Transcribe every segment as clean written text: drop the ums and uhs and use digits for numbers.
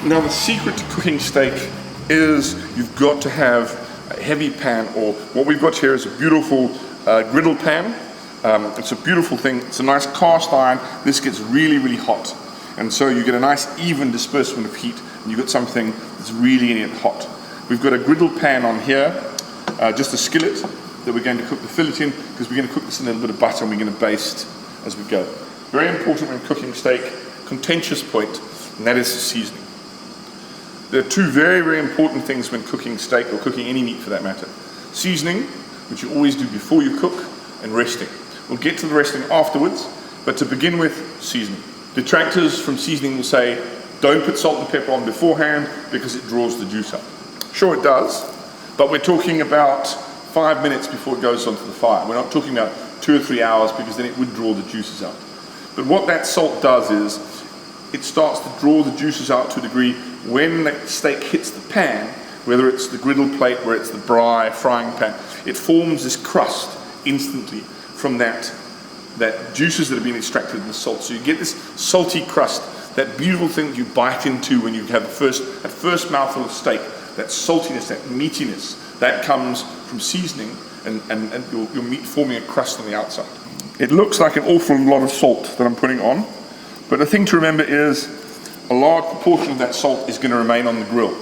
Now the secret to cooking steak is you've got to have a heavy pan, or what we've got here is a beautiful griddle pan. It's a beautiful thing. It's a nice cast iron. This gets really, really hot. And so you get a nice even disbursement of heat, and you've got something that's really in it hot. We've got a griddle pan on here, just a skillet that we're going to cook the fillet in, because we're going to cook this in a little bit of butter and we're going to baste as we go. Very important when cooking steak, contentious point, and that is the seasoning. There are two very, very important things when cooking steak, or cooking any meat for that matter. Seasoning, which you always do before you cook, and resting. We'll get to the resting afterwards, but to begin with, seasoning. Detractors from seasoning will say, don't put salt and pepper on beforehand because it draws the juice up. Sure it does, but we're talking about 5 minutes before it goes onto the fire. We're not talking about 2 or 3 hours, because then it would draw the juices out. But what that salt does is, it starts to draw the juices out to a degree when the steak hits the pan, whether it's the griddle plate, where it's the braai frying pan, it forms this crust instantly from that juices that have been extracted in the salt. So you get this salty crust, that beautiful thing that you bite into when you have that first mouthful of steak, that saltiness, that meatiness, that comes from seasoning and your meat forming a crust on the outside. It looks like an awful lot of salt that I'm putting on, but the thing to remember is a large proportion of that salt is going to remain on the grill.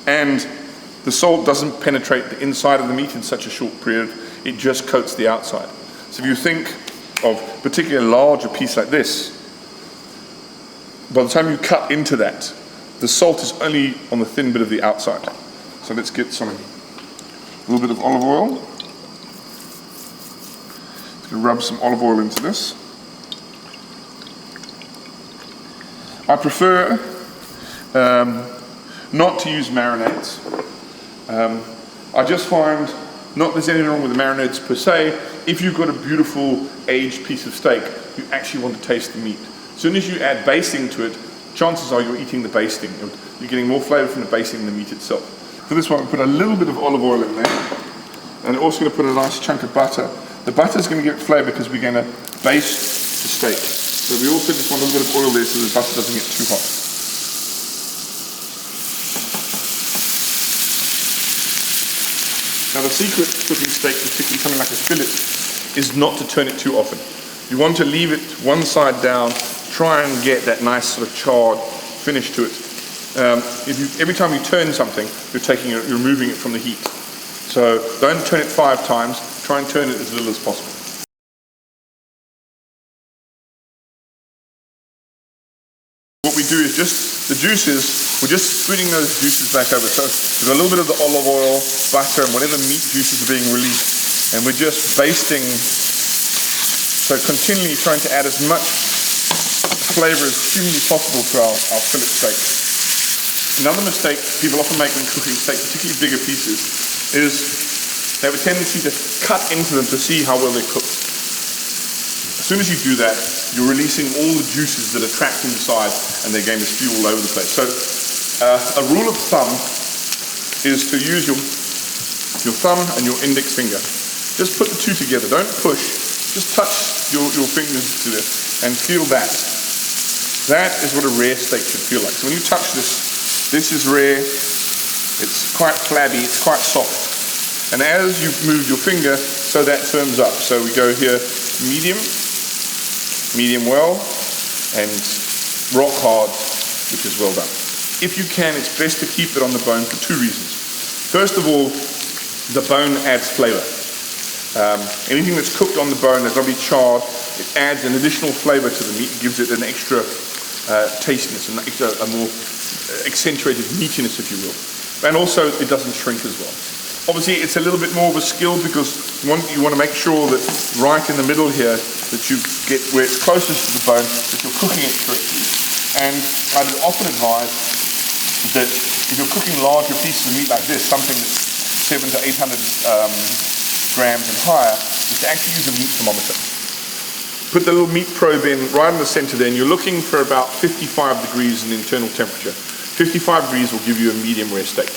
And the salt doesn't penetrate the inside of the meat in such a short period, it just coats the outside. So if you think of particularly a larger piece like this, by the time you cut into that, the salt is only on the thin bit of the outside. So let's get a little bit of olive oil. Just going to rub some olive oil into this. I prefer not to use marinades. I just find not there's anything wrong with the marinades per se. If you've got a beautiful aged piece of steak, you actually want to taste the meat. As soon as you add basting to it, chances are you're eating the basting. You're getting more flavour from the basting than the meat itself. For this one, we put a little bit of olive oil in there, and also going to put a nice chunk of butter. The butter is going to give it flavour because we're going to baste the steak. So we also just want a little bit of oil there so the butter doesn't get too hot. Now the secret to cooking steak, particularly something like a fillet, is not to turn it too often. You want to leave it one side down, try and get that nice sort of charred finish to it. Every time you turn something, you're removing it from the heat. So don't turn it 5 times, try and turn it as little as possible. What we do is we're just spooning those juices back over. So we've got a little bit of the olive oil, butter, and whatever meat juices are being released. And we're just basting, so continually trying to add as much flavour as humanly possible to our fillet steak. Another mistake people often make when cooking steak, particularly bigger pieces, is they have a tendency to cut into them to see how well they're cooked. As soon as you do that, you're releasing all the juices that are trapped inside, and they're going to spew all over the place. So a rule of thumb is to use your thumb and your index finger. Just put the two together, don't push, just touch your fingers to it and feel that. That is what a rare steak should feel like. So when you touch this is rare, it's quite flabby, it's quite soft. And as you move your finger, so that firms up. So we go here, medium well, and rock hard, which is well done. If you can, it's best to keep it on the bone for 2 reasons. First of all, the bone adds flavour. Anything that's cooked on the bone that's already charred, it adds an additional flavour to the meat, gives it an extra tastiness, a more accentuated meatiness, if you will. And also, it doesn't shrink as well. Obviously, it's a little bit more of a skill because you want to make sure that right in the middle here, that you get where it's closest to the bone, that you're cooking it correctly. And I would often advise that if you're cooking larger pieces of meat like this, something that's 700 to 800 grams and higher, is to actually use a meat thermometer. Put the little meat probe in right in the center there, and you're looking for about 55 degrees in internal temperature. 55 degrees will give you a medium rare steak.